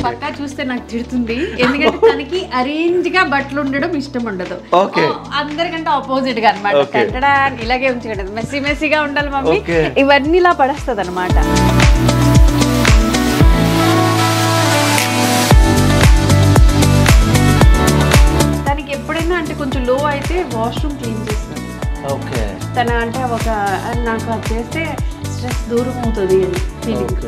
పక్కా చూస్తే నాకు తిడుతుంది, ఎందుకంటే తనకి అరేంజ్ గా బట్టలు ఉండడం ఇష్టం ఉండదు. అందరికంటే ఆపోజిట్ గా అనమాట. కట్టడా ఇలాగే ఉంచగలదు, మెస్సీ మెస్సీగా ఉండాలి మమ్మీ, ఇవన్నీ ఇలా పడేస్తుంది అనమాట. తనకి ఎప్పుడైనా అంటే కొంచెం లో అయితే వాష్రూమ్ క్లీన్ చేస్తుంది. తన అంటే ఒక నాకు అది చేస్తే స్ట్రెస్ దూరం అవుతుంది ఫీలింగ్.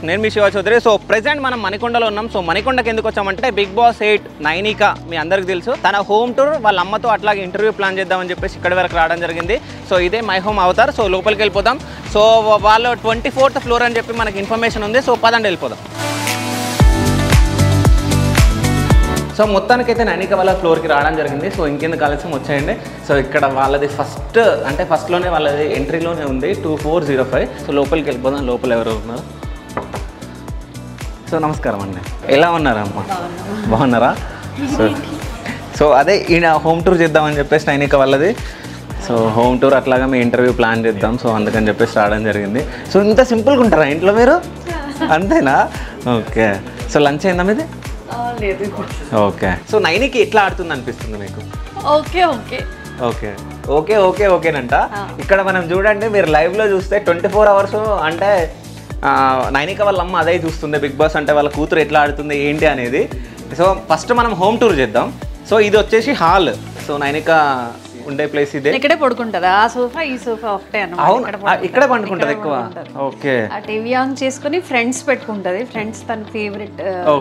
నేను మీ శివ చౌదరి. సో ప్రెసెంట్ మనం మణికొండలో ఉన్నాం. సో మణికొండకి ఎందుకు వచ్చామంటే బిగ్ బాస్ 8 నైనిక మీ అందరికి తెలుసు, తన హోమ్ టూర్ వాళ్ళ అమ్మతో అట్లాగే ఇంటర్వ్యూ ప్లాన్ చేద్దామని చెప్పేసి ఇక్కడ వరకు రావడం జరిగింది. సో ఇదే మై హోమ్ అవతార్. సో లోపలికి వెళ్ళిపోదాం. సో వాళ్ళు 24th ఫ్లోర్ అని చెప్పి మనకి ఇన్ఫర్మేషన్ ఉంది. సో పదండి వెళ్ళిపోదాం. సో మొత్తానికైతే నైనిక వాళ్ళ ఫ్లోర్కి రావడం జరిగింది. సో ఇంకెందుకు ఆలస్యం వచ్చేయండి. సో ఇక్కడ వాళ్ళది ఫస్ట్లోనే వాళ్ళది ఎంట్రీలోనే ఉంది 2405. సో లోపలికి వెళ్ళిపోదాం. లోపల ఎవరు ఉన్నారు? సో నమస్కారం అండి, ఎలా ఉన్నారమ్మా? బాగున్నారా? సో అదే ఈయన హోమ్ టూర్ చేద్దామని చెప్పేసి నైనిక వాళ్ళది. సో హోమ్ టూర్ అట్లాగా మీ ఇంటర్వ్యూ ప్లాన్ చేద్దాం, సో అందుకని చెప్పేసి రావడం జరిగింది. సో ఇంత సింపుల్గా ఉంటారా ఇంట్లో మీరు? అంతేనా? ఓకే. సో లంచ్ అయిందా మీది? ఓకే. సో నైనికి ఎట్లా ఆడుతుంది అనిపిస్తుంది మీకు? Okay okay okay okay okay ఓకేనంట. ఇక్కడ మనం చూడండి, మీరు లైవ్లో చూస్తే 24 hours అంటే నైనిక వాళ్ళ అమ్మ అదే చూస్తుంది బిగ్ బాస్ అంటే వాళ్ళ కూతురు ఎట్లా ఆడుతుంది ఏంటి అనేది. సో ఫస్ట్ మనం హోమ్ టూర్ చేద్దాం. సో ఇది వచ్చేసి హాల్. సో నైనిక ఉండే ప్లేస్ ఇదే. ఇక్కడే పడుకుంటది. ఆ సోఫా ఈ సోఫా ఒకటే అన్నమాట. అవును, ఇక్కడే పండుకుంటది ఎక్కువ. ఓకే. ఆ టీవీ ఆన్ చేసుకుని ఫ్రెండ్స్ పెట్టుకుంటది. ఫ్రెండ్స్ తన ఫేవరెట్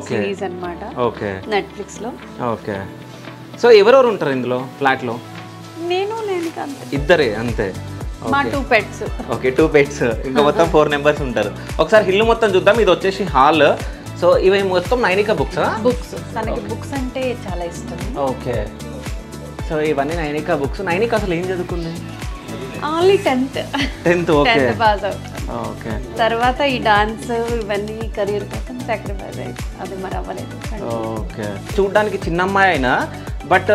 సిరీస్ అన్నమాట. ఓకే. నెట్ఫ్లిక్స్ లో. ఓకే. సో ఎవరెవరు ఉంటారు ఇందులో ఫ్లాట్ లో? నేను అంతే. ఇద్దరే అంతే. మా 2 pets. Okay, 2 pets. ఇంకా మొత్తం 4 members ఉంటారు. ఒకసారి ఇల్లు మొత్తం చూద్దాం. ఇది వచ్చేసి హాల్. సో ఇవి మొత్తం నైనిక బుక్సా? బుక్స్. తనకి బుక్స్ అంటే చాలా ఇష్టం. ఓకే. సో ఇవన్నీ నైనిక బుక్స్. నైనిక అసలు ఏం చదువుకుంది? Only 10th. Okay. Pass out. Okay. తర్వాత ఈ డాన్స్ ఇవన్నీ కెరీర్ కోసం సాక్రిఫైస్ అయ్యింది. అది మరి అవ్వలేదు. ఓకే. చూడడానికి చిన్న అమ్మాయి అయినా బట్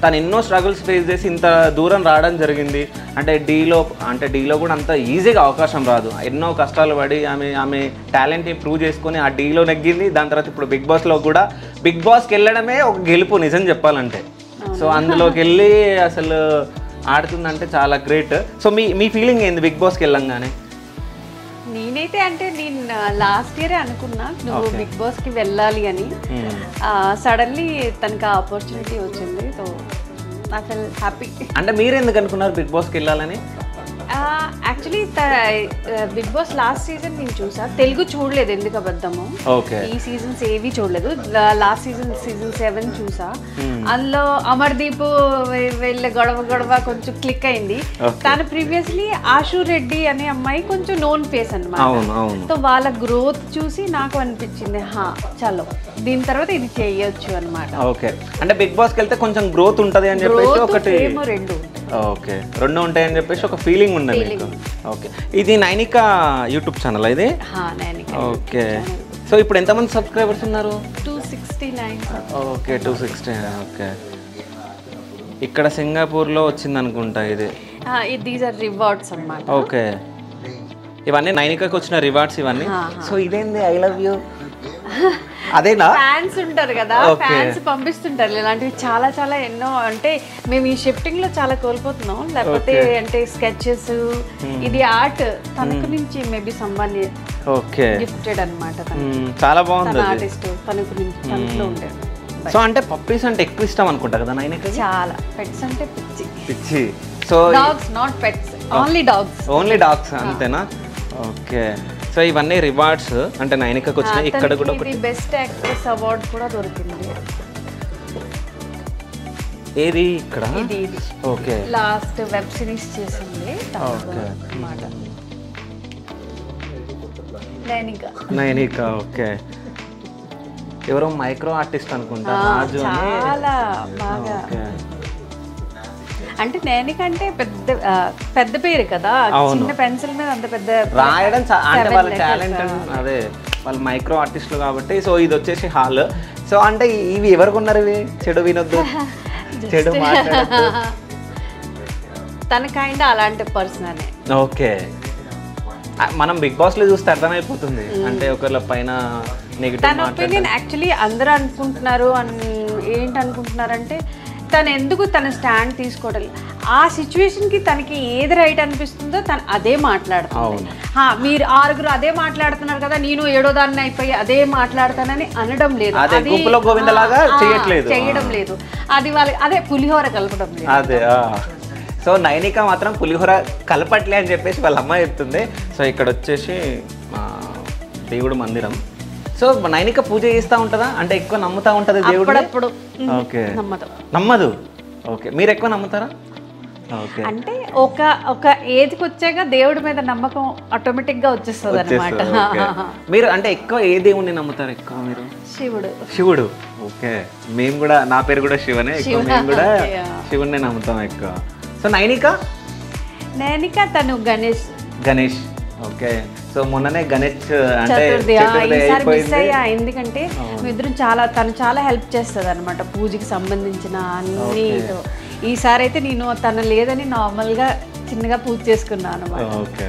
తను ఎన్నో స్ట్రగుల్స్ ఫేస్ చేసి ఇంత దూరం రావడం జరిగింది. అంటే డీలో కూడా అంత ఈజీగా అవకాశం రాదు. ఎన్నో కష్టాలు పడి ఆమె టాలెంట్ని ప్రూవ్ చేసుకొని ఆ డీలో నెగ్గింది. దాని తర్వాత ఇప్పుడు బిగ్ బాస్లో కూడా బిగ్ బాస్కి వెళ్ళడమే ఒక గెలుపు నిజం చెప్పాలంటే. సో అందులోకి వెళ్ళి అసలు ఆడుతుందంటే చాలా గ్రేట్. సో మీ ఫీలింగ్ ఏంది బిగ్ బాస్కి వెళ్ళంగానే? నేనైతే అంటే నేను లాస్ట్ ఇయరే అనుకున్నా నువ్వు బిగ్ బాస్ కి వెళ్ళాలి అని. సడన్లీ తనకి ఆపర్చునిటీ వచ్చింది. So I feel happy. అంటే మీరు ఎందుకు అనుకున్నారు బిగ్ బాస్కి వెళ్ళాలని? Actually big boss last season నేను చూసా. తెలుగు చూడలేదు, ఎందుకు అబద్ధము. ఈ సీజన్స్ ఏవి చూడలేదు. లాస్ట్ సీజన్ 7 చూసా. అందులో అమర్దీప్ వెళ్ళే గొడవ కొంచెం క్లిక్ అయింది. తను ప్రీవియస్లీ ఆశు రెడ్డి అనే అమ్మాయి కొంచెం నోన్ ఫేస్ అన్నమాట. సో వాళ్ళ గ్రోత్ చూసి నాకు అనిపించింది చలో దీని తర్వాత ఇది చేయొచ్చు అన్నమాట. ఓకే. అంటే బిగ్ బాస్కి వెళ్తే కొంచెం గ్రోత్ ఉంటుంది అని చెప్పేసి ఒకటి 2 ఓకే 2 ఉంటాయని చెప్పేసి ఒక ఫీలింగ్ ఉన్నది మీకు. ఓకే. ఇది నైనిక యూట్యూబ్ ఛానల్ ఇది? ఓకే. సో ఇప్పుడు ఎంతమంది సబ్స్క్రైబర్స్ ఉన్నారు? 269. ఓకే, 269. ఓకే. ఇక్కడ సింగపూర్లో వచ్చింది అనుకుంటా ఇది. దీస్ ఆర్ రివార్డ్స్ అన్నమాట. ఓకే. ఇవన్నీ నైనికకి వచ్చిన రివార్డ్స్ ఇవన్నీ. సో ఇదేంది ఐ లవ్ యూ అదేనా? ఫ్యాన్స్ ఉంటారు కదా, ఫ్యాన్స్ పంపిస్తుంటారు ఇలాంటివి చాలా చాలా ఎన్నో. అంటే మేము ఈ షిఫ్టింగ్ లో చాలా కోల్పోతున్నాం. లేకపోతే అంటే స్కెచెస్, ఇది ఆర్ట్ తనకు నుంచి మేబీ సంబంధి గిఫ్టెడ్ అన్నమాట. చాలా బాగుంది. ఆర్టిస్ట్ తనకు నుంచి తనలో ఉండేది. సో అంటే పప్పీస్ అంటే ఎక్కువ ఇష్టం అనుకుంటా కదా నైనిక? చాలా. పెట్స్ అంటే పిచ్చి. So dogs, not pets, only dogs. అంతేనా? ఓకే. సో ఇవన్నీ రివార్డ్స్ అంటే నైనికకు వచ్చినాయి. ఇక్కడ కూడా బెస్ట్ యాక్ట్రెస్ అవార్డ్ కూడా దొరికింది. ఏది ఇక్కడ? ఓకే. లాస్ట్ వెబ్ సిరీస్ చేసింది అన్నమాట నైనిక. ఓకే. ఎవరో మైక్రో ఆర్టిస్ట్ అనుకుంటా, రాజు అని. చాలా బాగా. అంటే నేనికంటే పెద్ద పేరు కదా, చిన్న పెన్సిల్ మీద అంత పెద్ద రాయడం అంటే వాళ్ళ టాలెంట్. అదే వాళ్ళు మైక్రో ఆర్టిస్టులు కాబట్టి. సో ఇది వచ్చేసి హాల్. సో అంటే ఇవి ఎవరు కొన్నారు? ఇవి చెడు వినొద్దు, చెడు మాట్లాడద్దు. తన కైండ్ అలాంటి పర్సన్. ఓకే, మనం బిగ్ బాస్ లో చూస్తే అర్థమైపోతుంది అంటే ఒకళ్ళ పైన నెగిటివ్. తన ఒపీనియన్ యాక్చువల్లీ అందరూ అనుకుంటున్నారు ఏంటి అనుకుంటున్నారంటే తను ఎందుకు తన స్టాండ్ తీసుకోవడం, ఆ సిచ్యువేషన్కి తనకి ఏది రైట్ అనిపిస్తుందో తను అదే మాట్లాడుతుంది. మీరు 6 అదే మాట్లాడుతున్నారు కదా, నేను 7వ దాన్ని అయిపోయి అదే మాట్లాడతానని అనడం లేదు, చేయడం లేదు. అది వాళ్ళకి అదే పులిహోర కలపడం లేదు. అదే. సో నైనిక మాత్రం పులిహోర కలపట్లే అని చెప్పేసి వాళ్ళ అమ్మ చెప్తుంది. సో ఇక్కడ వచ్చేసి దేవుడు మందిరం. సో నైనిక పూజ చేస్తూ ఉంటుందా? అంటే ఎక్కువ నమ్ముతా ఉంటుంది దేవుడు? ఓకే, నమ్మదు. ఓకే, మీరు ఎక్కువ నమ్ముతారా? ఓకే, అంటే ఒక ఏజ్కి వచ్చాక దేవుడి మీద నమ్మకం ఆటోమేటిక్గా వచ్చేస్తుంది అనమాట. మీరు అంటే ఎక్కువ ఏ దేవుడిని నమ్ముతారు ఎక్కువ మీరు? శివుడు. ఓకే, మేము కూడా, నా పేరు కూడా శివనే, ఎక్కువ మేము కూడా శివుడిని నమ్ముతాం ఎక్కువ. సో నైనిక తను గణేష్. ఓకే, సో మొన్ననే గణేష్ అంటే మిస్ అయ్యా, ఎందుకంటే ఇద్దరు తను చాలా హెల్ప్ చేస్తుంది అనమాట పూజకి సంబంధించిన అన్ని. ఈసారి అయితే నేను తను లేదని నార్మల్ గా చిన్నగా పూజ చేసుకున్నాను అనమాట. ఓకే,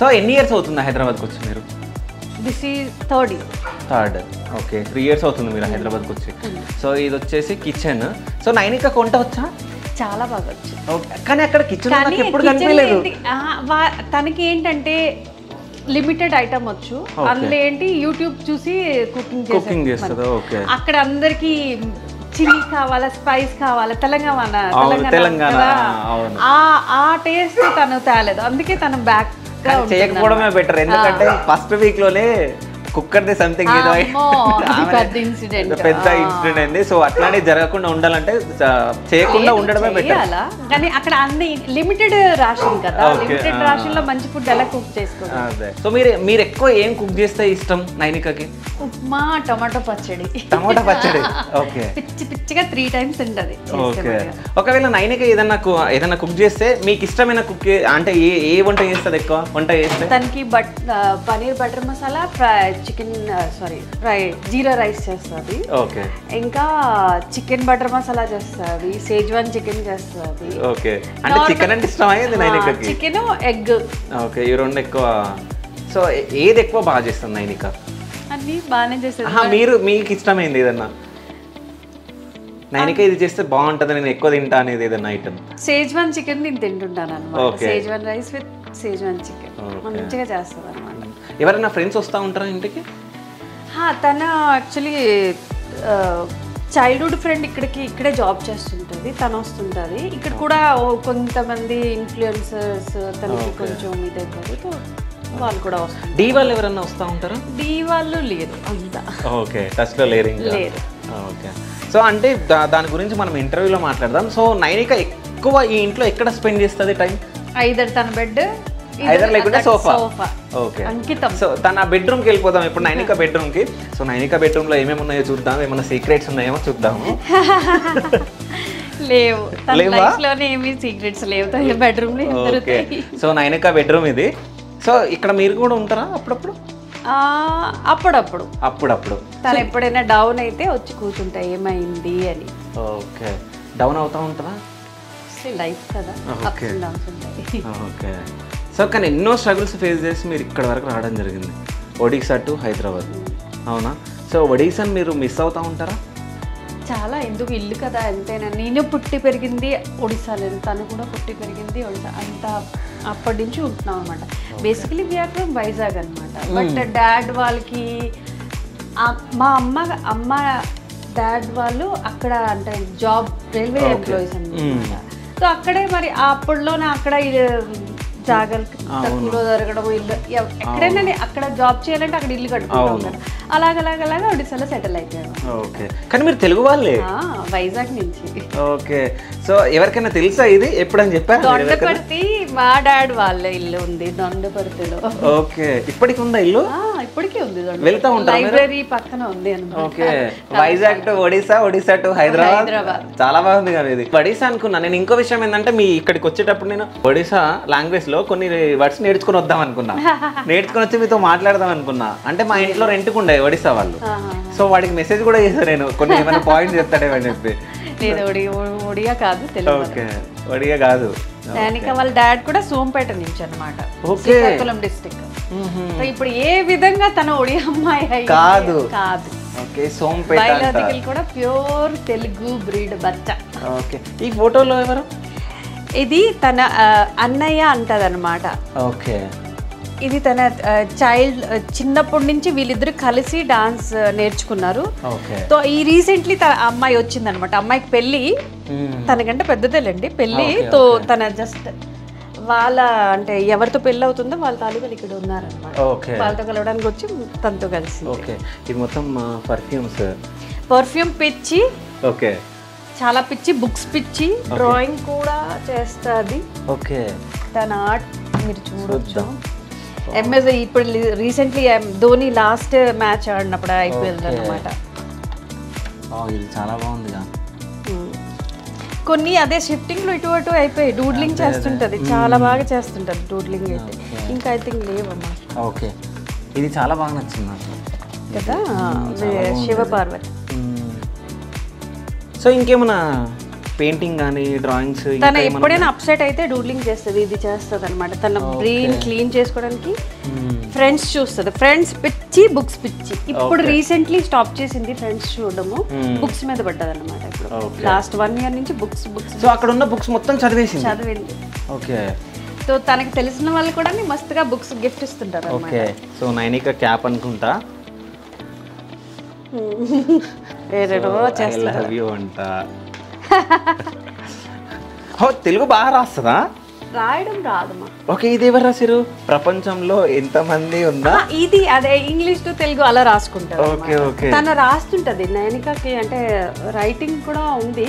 సో ఎన్ని ఇయర్స్ అవుతుంది హైదరాబాద్కి వచ్చి మీరు? This is third. Okay, 3 years అవుతుంది మీరు హైదరాబాద్కి వచ్చి. సో ఇది వచ్చేసి కిచెన్. సో నైనిక వంట వచ్చా? చాలా బాగా వచ్చు. కానీ అక్కడ కిచెన్ ఎప్పుడు కనిపించలేదు. తనకి ఏంటంటే లిమిటెడ్ ఐటమ్ వచ్చు, అందులో ఏంటి యూట్యూబ్ చూసి కుకింగ్ చేస్తుంది. అక్కడ అందరికి చిల్లీ కావాలా, స్పైస్ కావాలా, తెలంగాణ ఆ టేస్ట్ తను తేలేదు, అందుకే తను బ్యాక్ చేయకపోవడమే బెటర్. ఎందుకంటే ఫస్ట్ వీక్ లోనే కుక్కర్ది సంథింగ్ ఏదో పెద్ద ఇన్సిడెంట్ అయింది. సో అట్లానే జరగకుండా ఉండాలంటే చేయకుండా ఉండడమే బెటర్. కానీ అక్కడ అన్ని లిమిటెడ్ రాషన్ కదా, లిమిటెడ్ రాషన్ లో మంచి ఫుడ్ ఎలా కుక్ చేసుకోవాలి. సో మీరు ఎక్కువ ఏం కుక్ చేస్తే ఇష్టం నైనికకి? ఉప్మా, టమాటో పచ్చడి. ఓకే, పిచ్చిగా 3 times ఉంటది. ఓకే, ఒకవేళ నైనిక ఏదన్నా కుక్ చేస్తే మీకు ఇష్టమైన కుక్ అంటే ఏ వంట చేస్తుంది ఎక్కువ? వంట చేస్తే తనకి పనీర్ బటర్ మసాలా, ఫ్రై జీరా రైస్ చేస్తుంది. ఓకే, ఇంకా చికెన్ బటర్ మసాలా చేస్తుంది, షేజ్వాన్ చికెన్ చేస్తుంది. ఓకే, అంటే చికెన్ అంటే ఇష్టం అయ్యేది నైనికకి? Chicken, egg. ఓకే, ఈ రెండు ఎక్కువ. సో ఏది ఎక్కువ బాగా చేస్తుంది నైనిక? అన్ని బాగానే చేస్తుంది. మీకు ఇష్టమైంది ఏదన్నా నైనిక ఇది చేస్తే బాగుంటుంది, నేను ఎక్కువ తింటా అనేది ఏదన్నా ఐటమ్? షేజ్వాన్ చికెన్ నేను తింటుంటాను అనమాట. Schezwan rice with Schezwan chicken మంచిగా చేస్తుంది అనమాట. ఎవరైనా ఫ్రెండ్స్ వస్తూ ఉంటారా ఇంటికి? తన యాక్చువల్లీ చైల్డ్హుడ్ ఫ్రెండ్ ఇక్కడే జాబ్ చేస్తుంటుంది, తను వస్తుంటుంది. ఇక్కడ కూడా కొంతమంది ఇన్ఫ్లుయెన్సర్స్ తనకి కొంచెం ఇదైపోతుంది, వాళ్ళు కూడా వస్తారు. డీ వాళ్ళు ఎవరన్నా వస్తూ ఉంటారా? డీ వాళ్ళు లేదు అంతా. ఓకే, టచ్ లో లేరు. ఓకే, సో అంటే దాని గురించి మనం ఇంటర్వ్యూలో మాట్లాడదాం. సో నైనిక ఎక్కువ ఈ ఇంట్లో ఎక్కడ స్పెండ్ చేస్తుంది టైం? ఐదర్ తన బెడ్, ఐదర్ లేకుంటే సోఫా. ఓకే, అంకితం. సో తన బెడ్రూమ్కి వెళ్ళిపోదాం ఇప్పుడు, నైనిక బెడ్రూమ్కి. సో నైనిక బెడ్రూమ్లో ఏమేమి ఉన్నాయో చూద్దాం, ఏమైనా సీక్రెట్స్ ఉన్నాయేమో చూద్దాము. లేవు, ఏమీ సీక్రెట్స్ లేవు bedroom. Okay, so Nainika bedroom ఇది. సో ఇక్కడ మీరు కూడా ఉంటారా అప్పుడప్పుడు? అప్పుడప్పుడు తను ఎప్పుడైనా డౌన్ అయితే వచ్చి కూర్చుంటా ఏమైంది అని. ఓకే, డౌన్ అవుతా ఉంటుందా? లైఫ్ కదా. ఓకే, సో కానీ ఎన్నో స్ట్రగుల్స్ ఫేస్ చేసి మీరు ఇక్కడ వరకు రావడం జరిగింది, ఒడిశా టు హైదరాబాద్, అవునా? సో ఒడిశాని మీరు మిస్ అవుతూ ఉంటారా? చాలా, ఎందుకు ఇల్లు కదా ఎంతైనా. నేను పుట్టి పెరిగింది ఒడిశాలో, తను కూడా పుట్టి పెరిగింది ఒడిశా, అంతా అప్పటి నుంచి ఉంటున్నాం అనమాట. బేసికలీ వీఆర్ ఫ్రమ్ వైజాగ్ అనమాట. బట్ డాడ్ వాళ్ళకి మా అమ్మ డాడ్ వాళ్ళు అక్కడ అంటే జాబ్ రైల్వే ఎంప్లాయీస్ అనమాట. సో అక్కడే మరి అప్పట్లోనే అక్కడ జాగాలు తక్కువలో దొరకడం, ఇల్లు ఎక్కడైనా అక్కడ జాబ్ చేయాలంటే అక్కడ ఇల్లు కట్టుకుంటాం కదా, అలాగలాగలాగా ఒడిశాలో సెటిల్ అయిపోయాడు. ఓకే, కానీ మీరు తెలుగు వాళ్ళే? వైజాగ్ నుంచి. ఓకే, సో ఎవరికైనా తెలుసా ఇది ఎప్పుడని చెప్పారు? దొండపర్తి మా డాడ్ వాళ్ళ ఇల్లు ఉంది దొండపర్తిలో. ఓకే, ఇప్పటికి ఉందా ఇల్లు? ఇప్పటికీ ఉంది, వెళ్తా ఉంటారు, లైబ్రరీ పక్కన ఉంది అన్నమాట. Okay, Vizag to Odisha, Odisha to Hyderabad. చాలా బాగుంది కదా ఇది. ఒడిశా అనుకున్నా నేను. ఇంకో విషయం ఏంటంటే మీ ఇక్కడికి వచ్చేటప్పుడు నేను ఒడిశా లాంగ్వేజ్ లో కొన్ని వర్డ్స్ నేర్చుకుని వద్దాం అనుకున్నా, నేర్చుకుని వచ్చి మీతో మాట్లాడదాం అనుకున్నా. అంటే మా ఇంట్లో రెంట్కు ఉండే ఒడిస్సా వాళ్ళు, సో వాడికి మెసేజ్ కూడా చేశాను నేను, కొన్ని ఏమైనా పాయింట్స్ చెప్తాడేమని చెప్పి. ఒడియా కాదు, తెలుగు. ఓకే, ఒడియా కాదు. దానికి వాళ్ళ డాడ్ కూడా సోంపేట నుంచి అన్నమాట, శ్రీకాకుళం డిస్ట్రిక్ట్. సో ఇప్పుడు ఏ విధంగా తన ఒడియా అమ్మాయి కాదు. కాదు, ఓకే, సోంపేట. బయోలాజికల్ కూడా ప్యూర్ తెలుగు బ్రీడ్ బచ్చ. ఓకే, ఈ ఫోటోలో ఎవరు? ఇది తన అన్నయ్య అంటదన్నమాట. ఓకే, ఇది తన చైల్డ్ చిన్నప్పటి నుంచి వీళ్ళిద్దరు కలిసి డాన్స్ నేర్చుకున్నారు. సో ఈ రీసెంట్లీ అమ్మాయి వచ్చిందనమాట, అమ్మాయికి పెళ్ళి, తనకంటే పెద్దదేలేండి పెళ్ళి. తో తన జస్ట్ వాళ్ళ అంటే ఎవరితో పెళ్ళి అవుతుందో వాళ్ళ తాలూకాలు ఇక్కడ ఉన్నారనమాట, వాళ్ళతో కలవడానికి వచ్చి తనతో కలిసి. ఓకే, ఇది మొత్తం పర్ఫ్యూమ్ పిచ్చి. ఓకే, చాలా పిచ్చి, బుక్స్ పిచ్చి, డ్రాయింగ్ కూడా చేస్తుంది. ఓకే, తన ఆర్ట్ మీరు చూడొచ్చు. ఎంఎస్ ఇప్పుడు రీసెంట్లీ ధోని లాస్ట్ మ్యాచ్ ఆడినప్పుడు అయిపోయింది అనమాట. ఇది చాలా బాగుందిగా. కొన్ని అదే షిఫ్టింగ్ లో ఇటు అటు అయిపోయి డూడ్లింగ్ చేస్తుంటది, చాలా బాగా చేస్తుంటది డూడ్లింగ్ అయితే. ఇంకా ఐ థింక్ లేవమ్మా. ఓకే, ఇది చాలా బాగా నచ్చింది నాకు కదా, శివ పార్వతి. సో ఇంకేమన్నా పెయింటింగ్ కానీ డ్రాయింగ్స్? తన ఎప్పుడైనా అప్సెట్ అయితే డూడ్లింగ్ చేస్తుంది, ఇది చేస్తుంది అనమాట. తన బ్రెయిన్ క్లీన్ చేసుకోవడానికి ఫ్రెండ్స్ చూస్తుంది. ఫ్రెండ్స్ పిచ్చి, బుక్స్ పిచ్చి. ఇప్పుడు రీసెంట్లీ స్టాప్ చేసింది ఫ్రెండ్స్ చూడడము, బుక్స్ మీద పడ్డది అనమాట. ఇప్పుడు లాస్ట్ 1 year నుంచి బుక్స్. సో అక్కడ ఉన్న బుక్స్ మొత్తం చదివింది. ఓకే, సో తనకు తెలిసిన వాళ్ళు కూడా మస్తుగా బుక్స్ గిఫ్ట్ ఇస్తుంటారు. ఓకే, సో నైనిక క్యాప్ అనుకుంటా. తెలుగు బాగా రాస్తుందా? రాయడం రాదమ్మా. ఓకే, ఇది ఎవరు రాశారు? ప్రపంచంలో ఎంతమంది ఉందా? ఇది అదే ఇంగ్లీష్ టు తెలుగు అలా రాసుకుంటారు. ఓకే, ఓకే, తను రాస్తుంటది. నైనికకి అంటే రైటింగ్ కూడా ఉంది,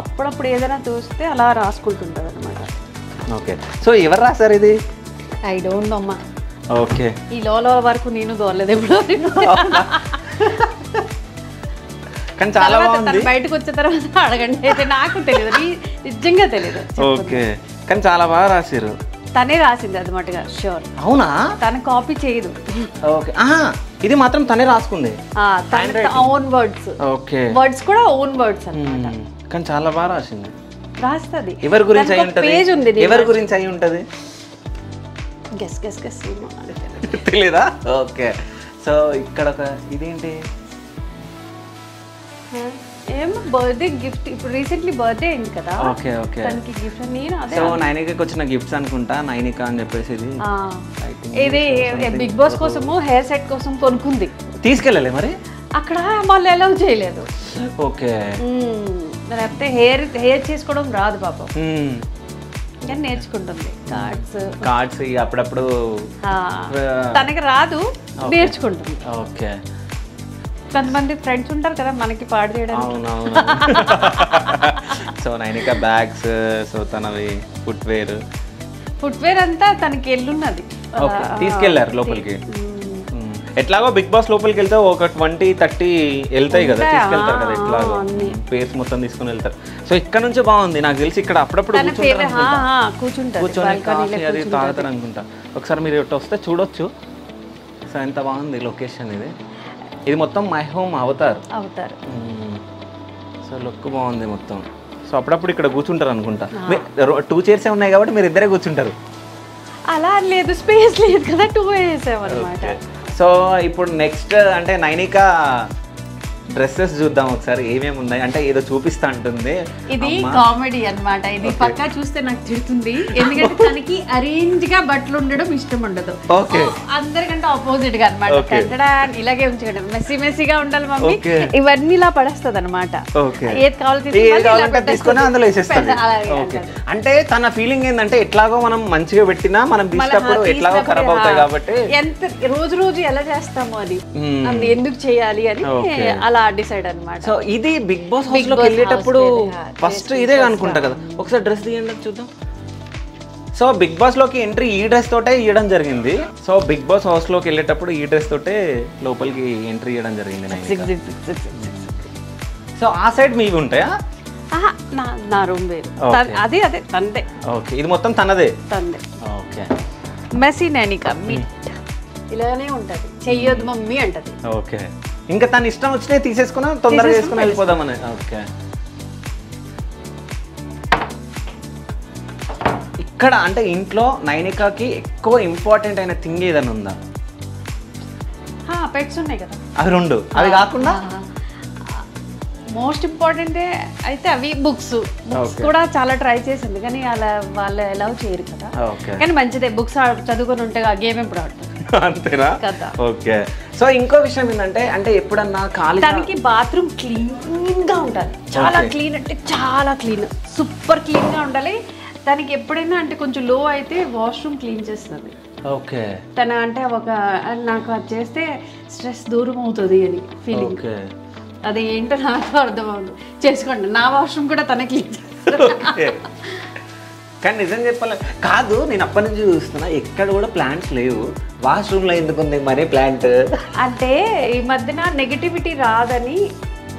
అప్పుడప్పుడు ఏదైనా చూస్తే అలా రాసుకుంటుంటది అనమాట. ఓకే, సో ఎవరు రాశారు ఇది? ఐ డోంట్ నో అమ్మా. ఓకే, ఈ లోలో వరకు నేను దోరలేదు ఎప్పుడు. కానీ చాలా బాగుంది. బయటకు వచ్చిన తర్వాత అడగండి, అయితే నాకు తెలియదు, నిజంగా తెలియదు. ఓకే, కానీ చాలా బాగా రాశారు. తనే రాసింది అది మటుగా షూర్. అవునా? తన కాపీ చేయదు. ఓకే, ఇది మాత్రం తనే రాసుకుంది, ఓన్ వర్డ్స్. ఓకే, వర్డ్స్ కూడా ఓన్ వర్డ్స్ అన్నమాట. కానీ చాలా బాగా రాసింది. రాస్తుంది. ఎవరి గురించి అయి ఉంటది? పేజ్ ఉంది. ఎవరి గురించి అయి ఉంటది? గెస్ గెస్ గెస్ తెలీదా? ఓకే, సో ఇక్కడ ఒక ఇదేంటి? ఏమో బర్త్డే గిఫ్ట్. ఇప్పుడు రీసెంట్లీ బర్త్డే అయింది కదా. ఓకే, ఓకే, తనకి గిఫ్ట్. నేను అదే సో నైనికకి వచ్చిన గిఫ్ట్స్ అనుకుంటా. నైనిక అని చెప్పేసి ఇది బిగ్ బాస్ కోసము హెయిర్ సెట్ కోసం కొనుక్కుంది. తీసుకెళ్ళలే మరి అక్కడ వాళ్ళు అలౌ చేయలేదు. ఓకే, లేకపోతే హెయిర్ చేసుకోవడం రాదు పాపం, కానీ నేర్చుకుంటుంది. కార్డ్స్ అప్పుడప్పుడు తనకి రాదు, నేర్చుకుంటుంది. ఓకే, కొంతమంది ఫ్రెండ్స్ ఉంటారు కదా మనకి పాడు చేయడానికి. అవునవును. సో నైనిక బ్యాగ్స్, సో తనవి ఫుట్వేర్ అంతా తనకి ఎల్లున్నది, తీసుకెళ్లారు లోపలికి. ఎట్లాగో బిగ్ బాస్ లోపలికి వెళ్తే ఒక 20-30 వెళ్తాయి కదా, తీసుకెళ్తారు కదా, ఎట్లాగో పేర్స్ మొత్తం తీసుకుని వెళ్తారు. సో ఇక్కడ నుంచి బాగుంది, నాకు తెలిసి ఇక్కడ అప్పుడప్పుడు కూర్చొని కాఫీ అది తాగుతారు అనుకుంటా. ఒకసారి మీరు ఇటు వస్తే చూడొచ్చు. సో ఎంత బాగుంది లొకేషన్ ఇది. ఇది మొత్తం my home Avatar. So look బాగుంది మొత్తం. సో అప్పుడప్పుడు ఇక్కడ కూర్చుంటారు అనుకుంటా. 2 chairs ఉన్నాయి కాబట్టి మీరు ఇద్దరే కూర్చుంటారు. అలా లేదు, స్పేస్ లేదు కదా, 2 వేసామన్నమాట. సో ఇప్పుడు నెక్స్ట్ అంటే నైనిక డ్రెస్సెస్ చూద్దాం ఒకసారి, ఏమేమి ఉన్నాయి అంటే ఏదో చూపిస్తా అంటుంది. ఇది కామెడీ అన్నమాట. ఇది పక్కా చూస్తే నాకు తిడుతుంది, ఎందుకంటే తనకి అరేంజ్ గా బట్టలు ఉండడం ఇష్టం ఉండదు. అందరికంటే ఆపోజిట్ గా అన్నమాట. ఇలాగే ఉంచడం, మెస్సీగా ఉండాలి మమ్మీ, ఇవన్నీ ఇలా పడేస్తుంది అనమాట. ఏది కావాలంటే తీసుకొని అందులో వేసేస్తుంది. అంటే తన ఫీలింగ్ ఏంటంటే ఎట్లాగో మనం మంచిగా పెట్టినా మనం తీసినప్పుడు ఎట్లాగో ఖరాబ్ అవుతాయి కాబట్టి ఎంత రోజు ఎలా చేస్తామో అది ఎందుకు చేయాలి అని అలా డిసైడ్ అన్నమాట. సో ఇది బిగ్ బాస్ హౌస్ లోకి వెళ్ళేటప్పుడు ఫస్ట్ ఇదే అనుకుంటా కదా. ఒకసారి డ్రెస్ తీయండి చూద్దాం. సో బిగ్ బాస్ లోకి ఎంట్రీ ఈ డ్రెస్ తోటే ఇవ్వడం జరిగింది. సో బిగ్ బాస్ హౌస్ లోకి వెళ్ళేటప్పుడు ఈ డ్రెస్ తోటే లోపలికి ఎంట్రీ ఇవ్వడం జరిగింది. సో ఆ సైడ్ మీవి ఉంటాయా? నా రూమ్ వేరు, అదే తందే. ఓకే, ఇది మొత్తం తనదే. ఓకే, మెస్సీ నైనిక ఇలానే ఉంటది, చెయ్యొద్దు మమ్మీ అంటది. ఓకే, ఇంకా తన ఇష్టం వచ్చినా తీసేసుకున్నా తొందరగా చేసుకుని వెళ్ళిపోదామని. ఓకే, ఇక్కడ అంటే ఇంట్లో నైనికాకి ఎక్కువ ఇంపార్టెంట్ అయిన థింగ్ ఏదైనా ఉందా? పెట్స్ ఉన్నాయి కదా, అవి 2. అవి కాకుండా మోస్ట్ ఇంపార్టెంట్ అయితే అవి బుక్స్ కూడా చాలా ట్రై చేసింది, కానీ అలా వాళ్ళు ఎలా చేయరు కదా. కానీ మంచిదే, బుక్స్ చదువుకొని ఉంటే గేమ్ ఎప్పుడు ఆడుతుంది అంతేనా కదా. ఓకే, సో ఇంకో విషయం ఏంటంటే, అంటే ఎప్పుడన్నా ఖాళీ దానికి బాత్రూమ్ క్లీన్ గా ఉండాలి, చాలా క్లీన్ అంటే చాలా క్లీన్, సూపర్ క్లీన్ గా ఉండాలి. దానికి ఎప్పుడైనా అంటే కొంచెం లో అయితే వాష్రూమ్ క్లీన్ చేస్తుంది. ఓకే, తన అంటే ఒక నాకు అది చేస్తే స్ట్రెస్ దూరం అవుతుంది అని ఫీలింగ్. అది ఏంటో నాకు అర్థం అవుతుంది. చేసుకోండి, నా వాష్రూమ్ కూడా తన క్లీన్ చేస్తాను. కానీ నిజం చెప్పాలి కాదు, నేను అప్పటి నుంచి చూస్తున్నా ఎక్కడ కూడా ప్లాంట్స్ లేవు, వాష్రూమ్లో ఎందుకుంది మరీ ప్లాంట్ అంటే ఈ మధ్యన నెగటివిటీ రాదని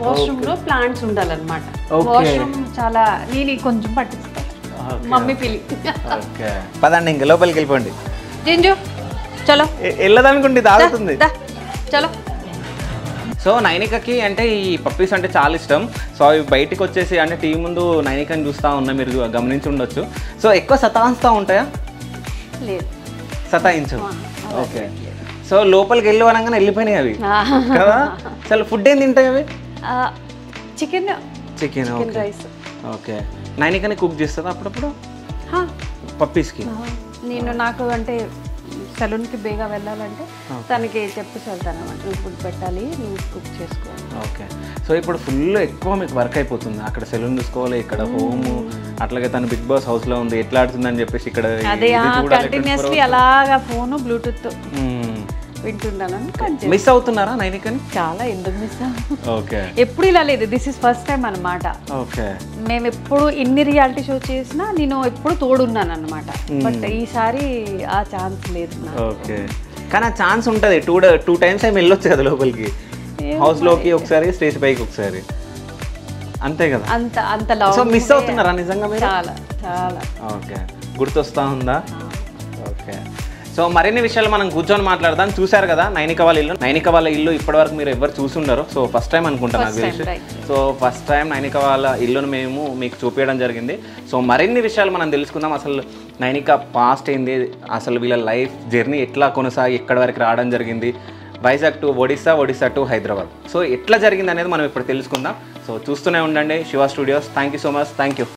వాష్రూమ్ లో ప్లాంట్స్ ఉండాలన్నమాట. వాష్రూమ్ చాలా నేను కొంచెం పట్టిస్తాను, మమ్మీ ఫీలింగ్. పదండి ఇంకా లోపలికి వెళ్ళిపోండి. జింజు చలో, వెళ్ళదనుకుంటే తాగుతుంది. చలో. సో నైనికకి అంటే ఈ పప్పీస్ అంటే చాలా ఇష్టం. సో అవి బయటికి వచ్చేసి అంటే టీవీ ముందు నైనికని చూస్తూ ఉన్నా, మీరు గమనించి ఉండొచ్చు. సో ఎక్కువ సతాయిస్తూ ఉంటాయా? లేదు, సతాయించు. ఓకే, సో లోపలికి వెళ్ళి అనగానే వెళ్ళిపోయినాయి అవి కదా. అసలు ఫుడ్ ఏం తింటాయి అవి? Chicken rice. ఓకే, నైనికని కుక్ చేస్తుందా అప్పుడప్పుడు పప్పీస్కి? నాకు అంటే సెలూన్కి బేగా వెళ్ళాలంటే తనకి చెప్పి వెళ్తాను అనమాట, నువ్వు ఫుడ్ పెట్టాలి, నువ్వు కుక్ చేసుకోవాలి. ఓకే, సో ఇప్పుడు ఫుల్ ఎక్కువ మీకు వర్క్ అయిపోతుంది, అక్కడ సెలూన్ చూసుకోవాలి, ఇక్కడ హోమ్, అట్లాగే తను బిగ్ బాస్ హౌస్లో ఉంది, ఎట్లా ఆడుతుందని చెప్పేసి ఇక్కడ అదే కంటిన్యూస్లీ అలాగా ఫోన్ బ్లూటూత్ వింటున్నాను. మిస్ అవుతున్నారా నైనికని? చాలా, ఎందుకు మిస్? ఓకే, ఎప్పుడు ఇలా లేదు, దిస్ ఇస్ ఫస్ట్ టైం అనమాట. ఓకే, మేము ఎప్పుడు ఎన్ని రియాలిటీ షో చేసినా నేను ఎప్పుడు తోడున్నాను అనమాట, బట్ ఈసారి ఆ ఛాన్స్ లేదు. ఓకే, కానీ ఆ ఛాన్స్ ఉంటుంది, 2 times ఏమి వెళ్ళొచ్చు కదా లోపలికి, హౌస్లోకి ఒకసారి, స్టేజ్ పైకి ఒకసారి, అంతే కదా. అంత సో మిస్ అవుతున్నారా నిజంగా మీరు? చాలా చాలా. ఓకే, గుర్తొస్తా ఉందా? ఓకే, సో మరిన్ని విషయాలు మనం కూర్చొని మాట్లాడదాం. చూసారు కదా నైనిక వాళ్ళ ఇల్లు ఇప్పటివరకు మీరు ఎవరు చూసుండరు, సో ఫస్ట్ టైం అనుకుంటా నాకు తెలిసి. సో ఫస్ట్ టైం నైనిక వాళ్ళ ఇల్లును మేము మీకు చూపించడం జరిగింది. సో మరిన్ని విషయాలు మనం తెలుసుకుందాం. అసలు నైనిక పాస్ట్ ఏంది, అసలు వీళ్ళ లైఫ్ జర్నీ ఎట్లా కొనసాగి ఎక్కడి వరకు రావడం జరిగింది, Vizag to Odisha to Hyderabad, so ఎట్లా జరిగింది అనేది మనం ఇప్పుడు తెలుసుకుందాం. సో చూస్తూనే ఉండండి Shiva studios. Thank you so much. Thank you.